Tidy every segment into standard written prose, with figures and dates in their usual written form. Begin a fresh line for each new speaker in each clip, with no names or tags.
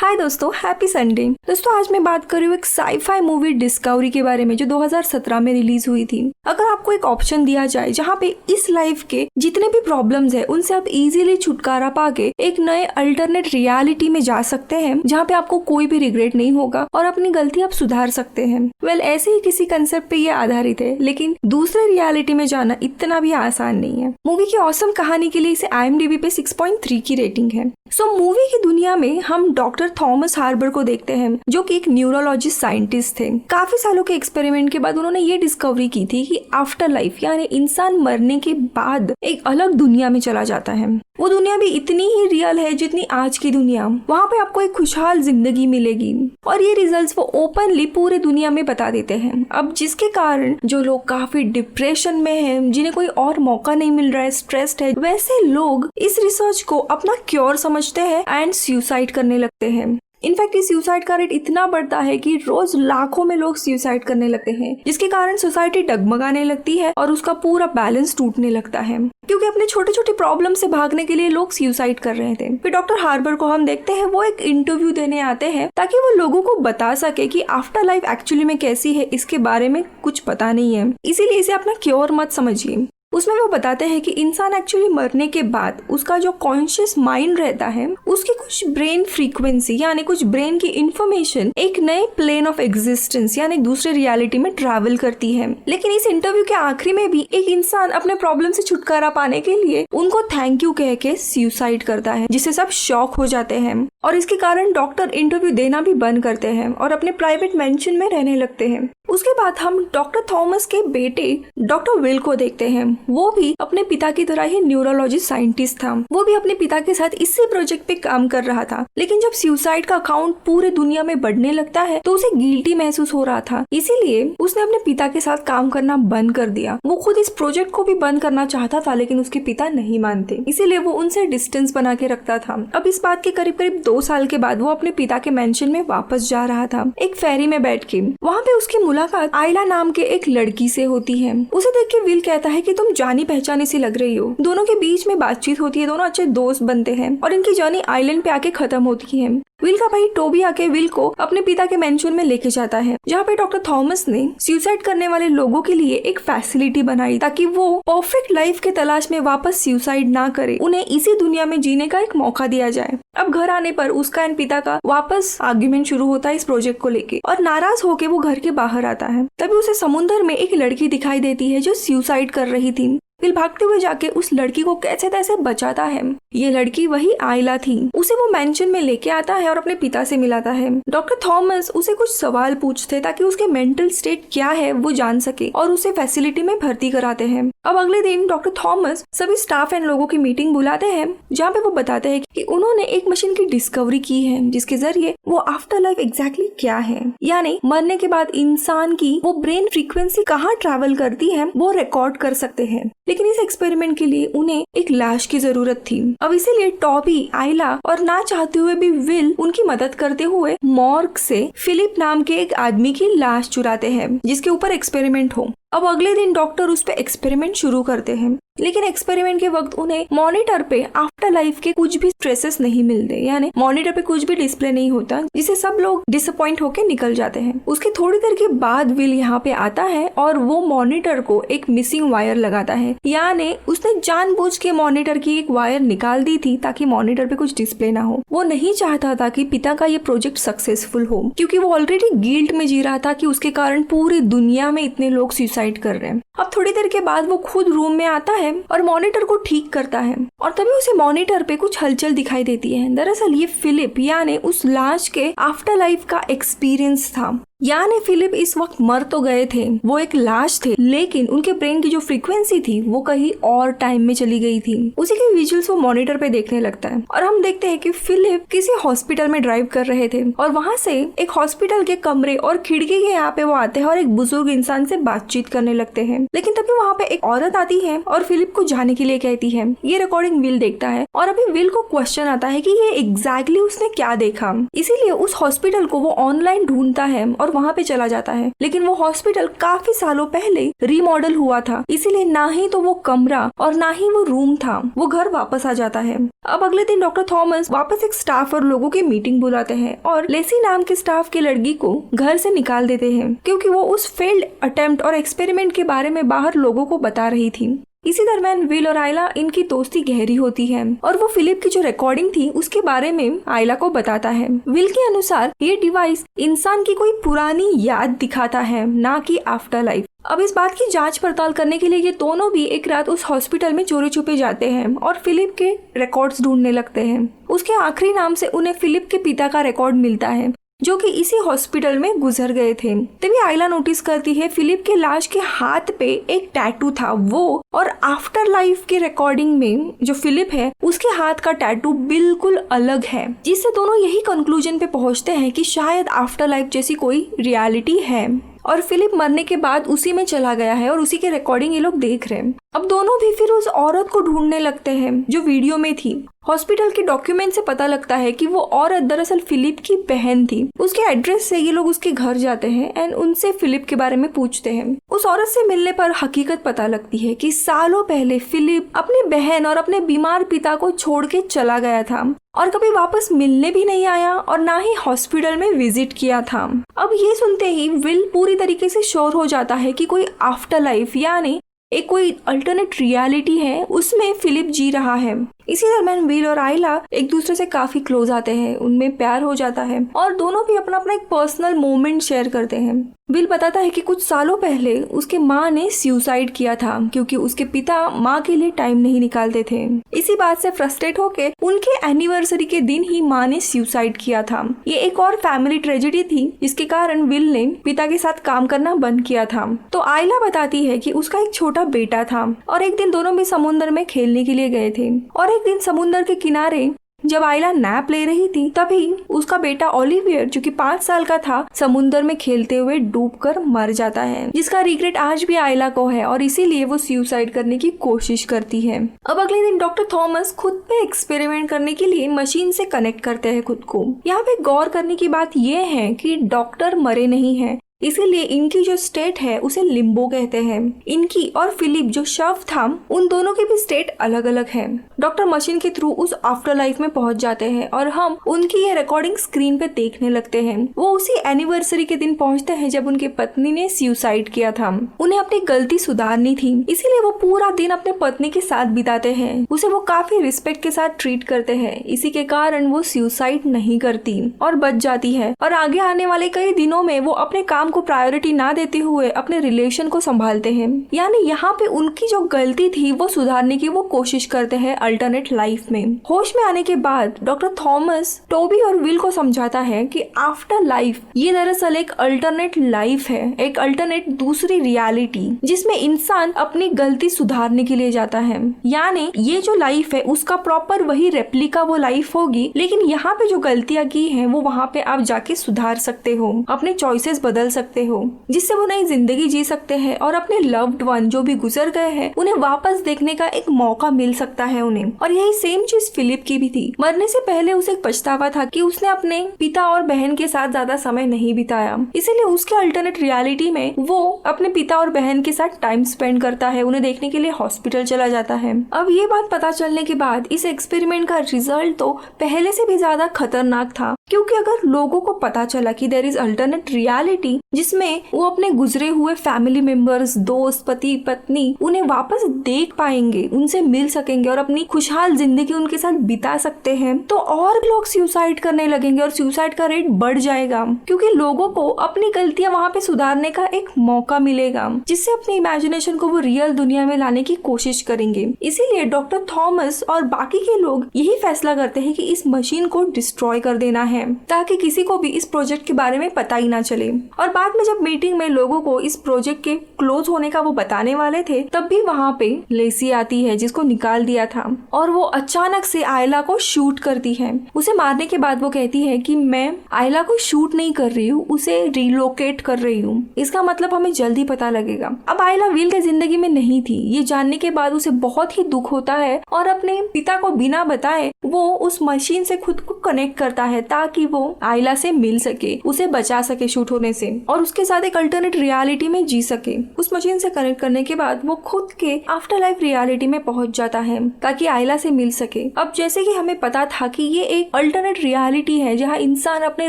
हाय दोस्तों, happy Sunday. दोस्तों आज मैं बात कर रही हूँ एक साईफाई मूवी डिस्कवरी के बारे में जो 2017 में रिलीज हुई थी। अगर आपको एक ऑप्शन दिया जाए जहाँ पे इस लाइफ के जितने भी प्रॉब्लम्स है उनसे आप इजीली छुटकारा पाके एक नए अल्टरनेट रियलिटी में जा सकते हैं जहाँ पे आपको कोई भी रिग्रेट नहीं होगा और अपनी गलती आप सुधार सकते हैं। ऐसे ही किसी कंसेप्ट पे ये आधारित है, लेकिन दूसरे रियलिटी में जाना इतना भी आसान नहीं है। मूवी की औसम कहानी के लिए इसे IMDb पे 6.3 की रेटिंग है। मूवी की दुनिया में हम डॉक्टर थॉमस हार्बर को देखते हैं जो कि एक न्यूरोलॉजिस्ट साइंटिस्ट थे। काफी सालों के एक्सपेरिमेंट के बाद उन्होंने ये डिस्कवरी की थी कि आफ्टर लाइफ यानी इंसान मरने के बाद एक अलग दुनिया में चला जाता है। वो दुनिया भी इतनी ही रियल है जितनी आज की दुनिया। वहाँ पे आपको एक खुशहाल जिंदगी मिलेगी और ये रिजल्ट्स वो ओपनली पूरे दुनिया में बता देते हैं। अब जिसके कारण जो लोग काफी डिप्रेशन में हैं, जिन्हें कोई और मौका नहीं मिल रहा है, स्ट्रेस्ड है, वैसे लोग इस रिसर्च को अपना क्योर समझते हैं एंड सुसाइड करने लगते हैं। इनफैक्ट इस सुसाइड का रेट इतना बढ़ता है कि रोज लाखों में लोग सुसाइड करने लगते हैं, जिसके कारण सोसाइटी डगमगाने लगती है और उसका पूरा बैलेंस टूटने लगता है, क्योंकि अपने छोटे छोटे प्रॉब्लम से भागने के लिए लोग सुसाइड कर रहे थे। फिर डॉक्टर हार्बर को हम देखते हैं, वो एक इंटरव्यू देने आते हैं ताकि वो लोगों को बता सके कि आफ्टर लाइफ एक्चुअली में कैसी है, इसके बारे में कुछ पता नहीं है, इसीलिए इसे अपना क्योर मत समझिए। उसमें वो बताते हैं कि इंसान एक्चुअली मरने के बाद उसका जो कॉन्शियस माइंड रहता है उसकी कुछ ब्रेन फ्रीक्वेंसी यानी कुछ ब्रेन की इंफॉर्मेशन एक नए प्लेन ऑफ एग्जिस्टेंस यानी दूसरे रियलिटी में ट्रैवल करती है। लेकिन इस इंटरव्यू के आखिरी में भी एक इंसान अपने प्रॉब्लम से छुटकारा पाने के लिए उनको थैंक यू कह के सुसाइड करता है, जिससे सब शॉक हो जाते हैं और इसके कारण डॉक्टर इंटरव्यू देना भी बंद करते हैं और अपने प्राइवेट मेंशन में रहने लगते हैं। उसके बाद हम डॉक्टर थॉमस के बेटे डॉक्टर विल को देखते हैं। वो भी अपने पिता की तरह ही न्यूरोलॉजिस्ट साइंटिस्ट था। वो भी अपने पिता के साथ इसी प्रोजेक्ट पे काम कर रहा था, लेकिन जब सुसाइड का अकाउंट पूरे दुनिया में बढ़ने लगता है तो उसे गिल्टी महसूस हो रहा था, इसीलिए उसने अपने पिता के साथ काम करना बंद कर दिया। वो खुद इस प्रोजेक्ट को भी बंद करना चाहता था, लेकिन उसके पिता नहीं मानते, इसीलिए वो उनसे डिस्टेंस बना के रखता था। अब इस बात के करीब करीब 2 साल के बाद वो अपने पिता के मेंशन में वापस जा रहा था एक फेरी में बैठ के। वहाँ पे उसकी मुलाकात आयला नाम के एक लड़की से होती है। उसे देख के विल कहता है कि तुम जानी पहचानी सी लग रही हो। दोनों के बीच में बातचीत होती है, दोनों अच्छे दोस्त बनते हैं और इनकी जर्नी आइलैंड पे आके खत्म होती है। विल का भाई टोबी आके विल को अपने पिता के मेंशन में लेके जाता है, जहाँ पे डॉक्टर थॉमस ने सुसाइड करने वाले लोगों के लिए एक फैसिलिटी बनाई ताकि वो परफेक्ट लाइफ के तलाश में वापस सुसाइड ना करे, उन्हें इसी दुनिया में जीने का एक मौका दिया जाए। अब घर आने पर उसका एंड पिता का वापस आर्ग्यूमेंट शुरू होता है इस प्रोजेक्ट को लेके और नाराज होके वो घर के बाहर आता है। तभी उसे समुद्र में एक लड़की दिखाई देती है जो सुसाइड कर रही थी। विल भागते हुए जाके उस लड़की को कैसे तैसे बचाता है। ये लड़की वही आयला थी। उसे वो मेंशन में लेके आता है और अपने पिता से मिलाता है। डॉक्टर थॉमस उसे कुछ सवाल पूछते ताकि उसके मेंटल स्टेट क्या है वो जान सके और उसे फैसिलिटी में भर्ती कराते हैं। अब अगले दिन डॉक्टर थॉमस सभी स्टाफ एंड लोगों की मीटिंग बुलाते हैं, जहाँ पे वो बताते हैं कि उन्होंने एक मशीन की डिस्कवरी की है जिसके जरिए वो आफ्टर लाइफ एग्जैक्टली क्या है, यानी मरने के बाद इंसान की वो ब्रेन फ्रीक्वेंसी कहाँ ट्रैवल करती है वो रिकॉर्ड कर सकते हैं। लेकिन इस एक्सपेरिमेंट के लिए उन्हें एक लाश की जरूरत थी। अब इसीलिए टॉबी, आयला और ना चाहते हुए भी विल उनकी मदद करते हुए मॉर्ग से फिलिप नाम के एक आदमी की लाश चुराते हैं जिसके ऊपर एक्सपेरिमेंट हो। अब अगले दिन डॉक्टर उस पे एक्सपेरिमेंट शुरू करते हैं, लेकिन एक्सपेरिमेंट के वक्त उन्हें मॉनिटर पे आफ्टर लाइफ के कुछ भी ट्रेसेस नहीं मिलते, यानी मॉनिटर पे कुछ भी डिस्प्ले नहीं होता, जिससे सब लोग डिसअपॉइंट होके निकल जाते हैं। उसके थोड़ी देर के बाद विल यहाँ पे आता है और वो मॉनिटर को एक मिसिंग वायर लगाता है, यानी उसने जानबूझ के मॉनिटर की एक वायर निकाल दी थी ताकि मॉनिटर पे कुछ डिस्प्ले ना हो। वो नहीं चाहता था कि पिता का ये प्रोजेक्ट सक्सेसफुल हो, क्योंकि वो ऑलरेडी गिल्ट में जी रहा था कि उसके कारण पूरी दुनिया में इतने लोग सुसाइड कर रहे हैं। अब थोड़ी देर के बाद वो खुद रूम में आता है और मॉनिटर को ठीक करता है और तभी उसे मॉनिटर पे कुछ हलचल दिखाई देती है। दरअसल ये फिलिप यानी उस लाश के आफ्टर लाइफ का एक्सपीरियंस था। यानी फिलिप इस वक्त मर तो गए थे, वो एक लाश थे, लेकिन उनके ब्रेन की जो फ्रीक्वेंसी थी वो कहीं और टाइम में चली गई थी। उसी के विजुअल्स वो मॉनिटर पे देखने लगता है और हम देखते हैं कि फिलिप किसी हॉस्पिटल में ड्राइव कर रहे थे और वहां से एक हॉस्पिटल के कमरे और खिड़की के यहाँ पे वो आते हैं और एक बुजुर्ग इंसान से बातचीत करने लगते हैं। लेकिन तभी वहाँ पे एक औरत आती है और फिलिप को जाने के लिए कहती है। ये रिकॉर्डिंग विल देखता है और अभी विल को क्वेश्चन आता है कि ये एग्जैक्टली उसने क्या देखा, इसीलिए उस हॉस्पिटल को वो ऑनलाइन ढूंढता है और वहाँ पे चला जाता है, लेकिन वो हॉस्पिटल काफी सालों पहले रीमॉडल हुआ था, इसीलिए ना ही तो वो कमरा और ना ही वो रूम था। वो घर वापस आ जाता है। अब अगले दिन डॉक्टर थॉमस वापस एक स्टाफ और लोगों की मीटिंग बुलाते हैं और लेसी नाम के स्टाफ की लड़की को घर से निकाल देते हैं, क्योंकि वो उस फेल्ड अटेम्प्ट और एक्सपेरिमेंट के बारे में बाहर लोगों को बता रही थी। इसी दरम्यान विल और आयला, इनकी दोस्ती गहरी होती है और वो फिलिप की जो रिकॉर्डिंग थी उसके बारे में आयला को बताता है। विल के अनुसार ये डिवाइस इंसान की कोई पुरानी याद दिखाता है, ना कि आफ्टर लाइफ। अब इस बात की जांच पड़ताल करने के लिए ये दोनों भी एक रात उस हॉस्पिटल में चोरी छुपे जाते हैं और फिलिप के रिकॉर्ड्स ढूंढने लगते हैं। उसके आखिरी नाम से उन्हें फिलिप के पिता का रिकॉर्ड मिलता है, जो कि इसी हॉस्पिटल में गुजर गए थे। तभी आयला नोटिस करती है फिलिप के लाश के हाथ पे एक टैटू था, वो और आफ्टर लाइफ की रिकॉर्डिंग में जो फिलिप है उसके हाथ का टैटू बिल्कुल अलग है, जिससे दोनों यही कंक्लूजन पे पहुंचते हैं कि शायद आफ्टर लाइफ जैसी कोई रियलिटी है और फिलिप मरने के बाद उसी में चला गया है और उसी के रिकॉर्डिंग ये लोग देख रहे हैं। अब दोनों भी फिर उस औरत को ढूंढने लगते हैं जो वीडियो में थी। हॉस्पिटल के डॉक्यूमेंट से पता लगता है कि वो औरत दरअसल फिलिप की बहन थी। उसके एड्रेस से ये लोग उसके घर जाते हैं एंड उनसे फिलिप के बारे में पूछते हैं। उस औरत से मिलने पर हकीकत पता लगती है कि सालों पहले फिलिप अपनी बहन और अपने बीमार पिता को छोड़ के चला गया था और कभी वापस मिलने भी नहीं आया और ना ही हॉस्पिटल में विजिट किया था। अब ये सुनते ही विल पूरी तरीके से श्योर हो जाता है कि कोई आफ्टर लाइफ यानी एक कोई अल्टरनेट रियलिटी है, उसमें फिलिप जी रहा है। इसी दरम्यान विल और आयला एक दूसरे से काफी क्लोज आते हैं, उनमें प्यार हो जाता है और दोनों भी अपना अपना एक पर्सनल मोमेंट शेयर करते हैं। विल बताता है कि कुछ सालों पहले उसके माँ ने सुसाइड किया था क्योंकि उसके पिता माँ के लिए टाइम नहीं निकालते थे। इसी बात से फ्रस्ट्रेट होके उनके एनिवर्सरी के दिन ही माँ ने सुसाइड किया था। ये एक और फैमिली ट्रेजेडी थी जिसके कारण विल ने पिता के साथ काम करना बंद किया था। तो आयला बताती है कि उसका एक छोटा बेटा था और एक दिन दोनों भी समुद्र में खेलने के लिए गए थे और एक दिन समुद्र के किनारे जब आयला नैप ले रही थी तभी उसका बेटा ओलिवियर जो कि 5 साल का था समुद्र में खेलते हुए डूबकर मर जाता है, जिसका रिग्रेट आज भी आयला को है और इसीलिए वो सुसाइड करने की कोशिश करती है। अब अगले दिन डॉक्टर थॉमस खुद पे एक्सपेरिमेंट करने के लिए मशीन से कनेक्ट करते हैं खुद को। यहाँ पे गौर करने की बात ये है कि डॉक्टर मरे नहीं है, इसीलिए इनकी जो स्टेट है उसे लिम्बो कहते हैं। इनकी और फिलिप जो शव था उन दोनों की भी स्टेट अलग अलग है। डॉक्टर मशीन के थ्रू उस आफ्टर लाइफ में पहुंच जाते हैं और हम उनकी ये रिकॉर्डिंग स्क्रीन पे देखने लगते हैं। वो उसी एनिवर्सरी के दिन पहुंचते हैं जब उनकी पत्नी ने सुसाइड किया था। उन्हें अपनी गलती सुधारनी थी, इसीलिए वो पूरा दिन अपने पत्नी के साथ बिताते हैं। उसे वो काफी रिस्पेक्ट के साथ ट्रीट करते हैं, इसी के कारण वो सुसाइड नहीं करती और बच जाती है और आगे आने वाले कई दिनों में वो अपने काम को प्रायोरिटी ना देते हुए अपने रिलेशन को संभालते हैं। यानी यहाँ पे उनकी जो गलती थी वो सुधारने की वो कोशिश करते हैं अल्टरनेट लाइफ में। होश में आने के बाद डॉक्टर थॉमस टोबी और विल को समझाता है कि आफ्टर लाइफ ये दरअसल एक अल्टरनेट लाइफ है, एक अल्टरनेट दूसरी रियलिटी जिसमें इंसान अपनी गलती सुधारने के लिए जाता है। यानी ये जो लाइफ है उसका प्रॉपर वही रेप्लिका वो लाइफ होगी, लेकिन यहाँ पे जो गलतियां की हैं वो वहाँ पे आप जाके सुधार सकते हो, अपने चॉइसेस बदल सकते हो, जिससे वो नई जिंदगी जी सकते हैं और अपने लव्ड वन जो भी गुजर गए हैं उन्हें वापस देखने का एक मौका मिल सकता है उन्हें। और यही सेम चीज फिलिप की भी थी। मरने से पहले उसे एक पछतावा था कि उसने अपने पिता और बहन के साथ ज्यादा समय नहीं बिताया, इसीलिए उसके अल्टरनेट रियलिटी में वो अपने पिता और बहन के साथ टाइम स्पेंड करता है, उन्हें देखने के लिए हॉस्पिटल चला जाता है। अब ये बात पता चलने के बाद इस एक्सपेरिमेंट का रिजल्ट तो पहले से भी ज्यादा खतरनाक था, क्योंकि अगर लोगों को पता चला कि देयर इज अल्टरनेट रियलिटी जिसमें वो अपने गुजरे हुए फैमिली मेंबर्स, दोस्त, पति, पत्नी उन्हें वापस देख पाएंगे, उनसे मिल सकेंगे और अपनी खुशहाल जिंदगी उनके साथ बिता सकते हैं, तो और लोग सुसाइड करने लगेंगे और सुसाइड का रेट बढ़ जाएगा, क्योंकि लोगों को अपनी गलतियां वहाँ पे सुधारने का एक मौका मिलेगा, जिससे अपनी इमेजिनेशन को वो रियल दुनिया में लाने की कोशिश करेंगे। इसीलिए डॉक्टर थॉमस और बाकी के लोग यही फैसला करते हैं कि इस मशीन को डिस्ट्रॉय कर देना है ताकि किसी को भी इस प्रोजेक्ट के बारे में पता ही ना चले। और बाद में जब मीटिंग में लोगों को इस प्रोजेक्ट के क्लोज होने का वो बताने वाले थे, तब भी वहाँ पे लेसी आती है जिसको निकाल दिया था और वो अचानक से आयला को शूट करती है। उसे मारने के बाद वो कहती है कि मैं आयला को शूट नहीं कर रही हूँ, उसे रिलोकेट कर रही हूँ। इसका मतलब हमें जल्दी पता लगेगा। अब आयला विल के जिंदगी में नहीं थी। ये जानने के बाद उसे बहुत ही दुख होता है और अपने पिता को बिना बताए वो उस मशीन से खुद को कनेक्ट करता है ताकि वो आयला से मिल सके, उसे बचा सके शूट होने से और उसके साथ एक अल्टरनेट रियलिटी में जी सके। उस मशीन से कनेक्ट करने के बाद वो खुद के आफ्टर लाइफ रियलिटी में पहुंच जाता है ताकि आयला से मिल सके। अब जैसे कि हमें पता था कि ये एक अल्टरनेट रियलिटी है जहाँ इंसान अपने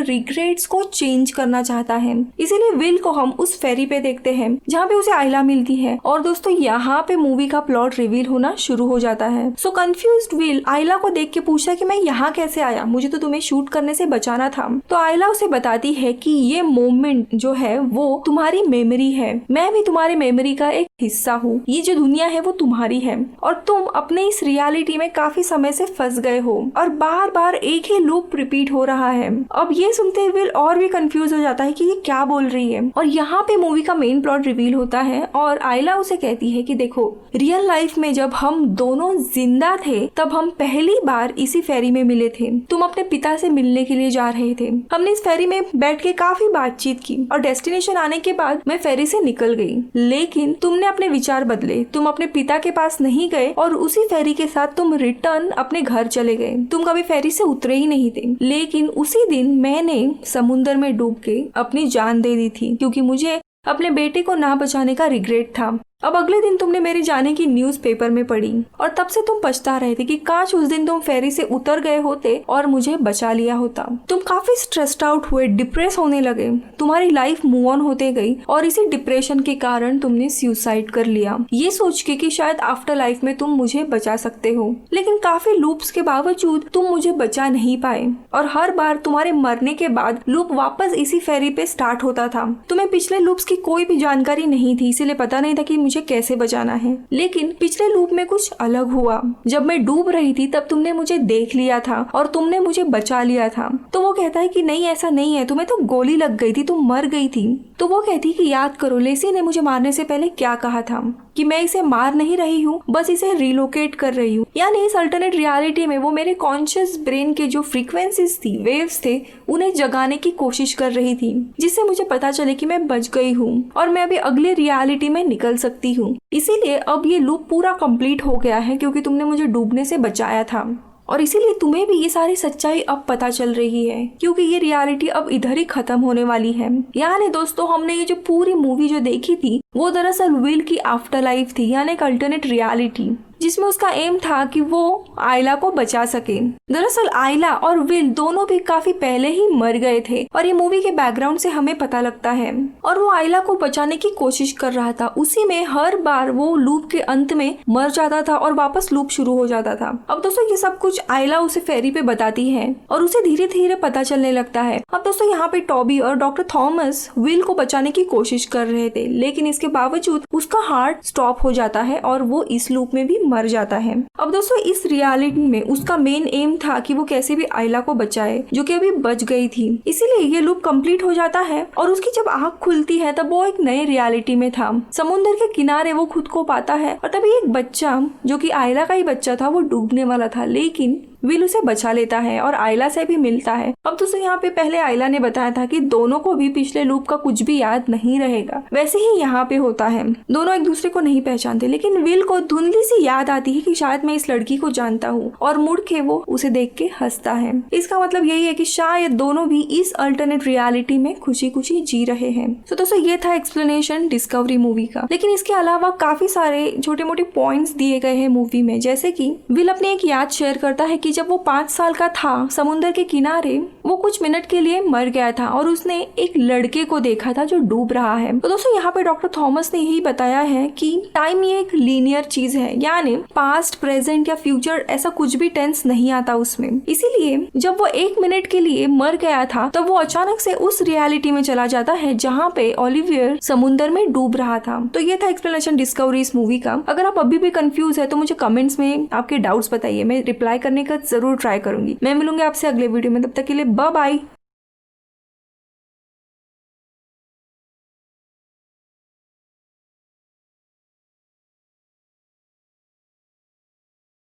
रिग्रेट्स को चेंज करना चाहता है, इसीलिए विल को हम उस फेरी पे देखते हैं जहाँ पे उसे आयला मिलती है। और दोस्तों यहाँ पे मूवी का प्लॉट रिवील होना शुरू हो जाता है। सो कंफ्यूज्ड विल आयला को देख के पूछता है कि मैं यहाँ कैसे आया, मुझे तो तुम्हें शूट करने से बचाना था। तो आयला उसे बताती है कि ये मोमेंट जो है वो तुम्हारी मेमोरी है, मैं भी तुम्हारे मेमोरी का एक हिस्सा हूँ, ये जो दुनिया है वो तुम्हारी है और तुम अपने इस रियलिटी में काफी समय से फंस गए हो और बार बार एक ही लूप रिपीट हो रहा है। अब ये सुनते हुए विल और भी कंफ्यूज हो जाता है कि ये क्या बोल रही है और यहाँ पे मूवी का मेन प्लॉट रिवील होता है और आयला उसे कहती है कि देखो, रियल लाइफ में जब हम दोनों जिंदा थे तब हम पहली बार इसी फेरी में मिले थे। तुम अपने पिता से मिलने के लिए जा रहे थे, हमने इस फेरी में बैठ के काफी बातचीत की और डेस्टिनेशन आने के बाद मैं फेरी से निकल गई, लेकिन तुमने अपने विचार बदले, तुम अपने पिता के पास नहीं गए और उसी फेरी के साथ तुम रिटर्न अपने घर चले गए। तुम कभी फेरी से उतरे ही नहीं थे, लेकिन उसी दिन मैंने समुद्र में डूब के अपनी जान दे दी थी क्योंकि मुझे अपने बेटे को ना बचाने का रिग्रेट था। अब अगले दिन तुमने मेरे जाने की न्यूज पेपर में पढ़ी और तब से तुम पछता रहे थे कि काश उस दिन तुम फेरी से उतर गए होते और मुझे बचा लिया होता। तुम काफी स्ट्रेस्ड आउट हुए, डिप्रेस होने लगे, तुम्हारी लाइफ मूव ऑन होते गई और इसी डिप्रेशन के कारण तुमने सुसाइड कर लिया, ये सोच के कि शायद आफ्टर लाइफ में तुम मुझे बचा सकते हो। लेकिन काफी लूप्स के बावजूद तुम मुझे बचा नहीं पाए और हर बार तुम्हारे मरने के बाद लूप वापस इसी फेरी पे स्टार्ट होता था। तुम्हें पिछले लूप्स की कोई भी जानकारी नहीं थी, इसीलिए पता नहीं था कि मुझे कैसे बचाना है। लेकिन पिछले लूप में कुछ अलग हुआ। जब मैं डूब रही थी तब तुमने मुझे देख लिया था और तुमने मुझे बचा लिया था। तो वो कहता है कि नहीं, ऐसा नहीं है, तुम्हें तो गोली लग गई थी, तुम मर गई थी। तो वो कहती कि याद करो, लेसी ने मुझे मारने से पहले क्या कहा था कि मैं इसे मार नहीं रही हूँ, बस इसे रिलोकेट कर रही हूँ। यानी इस अल्टरनेट रियलिटी में वो मेरे कॉन्शियस ब्रेन के जो फ्रीक्वेंसीज थी, वेव्स थे, उन्हें जगाने की कोशिश कर रही थी, जिससे मुझे पता चले कि मैं बच गई हूँ और मैं अभी अगले रियलिटी में निकल सकती हूँ। इसीलिए अब ये लूप पूरा कंप्लीट हो गया है क्योंकि तुमने मुझे डूबने से बचाया था और इसीलिए तुम्हें भी ये सारी सच्चाई अब पता चल रही है क्योंकि ये रियलिटी अब इधर ही खत्म होने वाली है। यानी दोस्तों, हमने ये जो पूरी मूवी जो देखी थी वो दरअसल विल की आफ्टर लाइफ थी, यानी एक अल्टरनेट रियलिटी जिसमें उसका एम था कि वो आयला को बचा सके। दरअसल आयला और विल दोनों भी काफी पहले ही मर गए थे और ये मूवी के बैकग्राउंड से हमें पता लगता है और वो आयला को बचाने की कोशिश कर रहा था। उसी में हर बार वो लूप के अंत में मर जाता था और वापस लूप शुरू हो जाता था। अब दोस्तों ये सब कुछ आयला उसे फेरी पे बताती है और उसे धीरे धीरे पता चलने लगता है। अब दोस्तों यहाँ पे टॉबी और डॉक्टर थॉमस विल को बचाने की कोशिश कर रहे थे, लेकिन इसके बावजूद उसका हार्ट स्टॉप हो जाता है और वो इस लूप में भी मर जाता है। अब दोस्तों इस रियलिटी में उसका मेन एम था कि वो कैसे भी आयला को बचाए जो कि अभी बच गई थी। इसीलिए ये लूप कंप्लीट हो जाता है और उसकी जब आंख खुलती है तब वो एक नए रियलिटी में था। समुद्र के किनारे वो खुद को पाता है और तभी एक बच्चा जो कि आयला का ही बच्चा था वो डूबने वाला था, लेकिन विल उसे बचा लेता है और आयला से भी मिलता है। अब दोस्तों यहाँ पे पहले आयला ने बताया था कि दोनों को भी पिछले लूप का कुछ भी याद नहीं रहेगा, वैसे ही यहाँ पे होता है। दोनों एक दूसरे को नहीं पहचानते, लेकिन विल को धुंधली सी याद आती है कि शायद मैं इस लड़की को जानता हूँ और मुड़ के वो उसे देख के हंसता है। इसका मतलब यही है कि शायद दोनों भी इस अल्टरनेट रियलिटी में खुशी खुशी जी रहे हैं। तो दोस्तों ये था एक्सप्लेनेशन डिस्कवरी मूवी का, लेकिन इसके अलावा काफी सारे छोटे मोटे पॉइंट्स दिए गए हैं मूवी में, जैसे कि विल अपनी एक याद शेयर करता है कि जब वो 5 साल का था समुद्र के किनारे वो कुछ मिनट के लिए मर गया था और उसने एक लड़के को देखा था जो डूब रहा है। तो दोस्तों यहाँ पे डॉक्टर थॉमस ने यही बताया है कि टाइम ये एक लीनियर चीज है, यानी पास्ट, प्रेजेंट या फ्यूचर ऐसा कुछ भी टेंस नहीं आता उसमें। इसीलिए जब वो 1 मिनट के लिए मर गया था तब वो अचानक से उस रियलिटी में चला जाता है जहाँ पे ओलिवियर समुद्र में डूब रहा था। तो ये था एक्सप्लेनेशन डिस्कवरी इस मूवी का। अगर आप अभी भी कंफ्यूज है तो मुझे कमेंट्स में आपके डाउट्स बताइए, मैं रिप्लाई करने का जरूर ट्राई करूंगी। मैं मिलूंगी आपसे अगले वीडियो में, तब तक के लिए बाय बाय।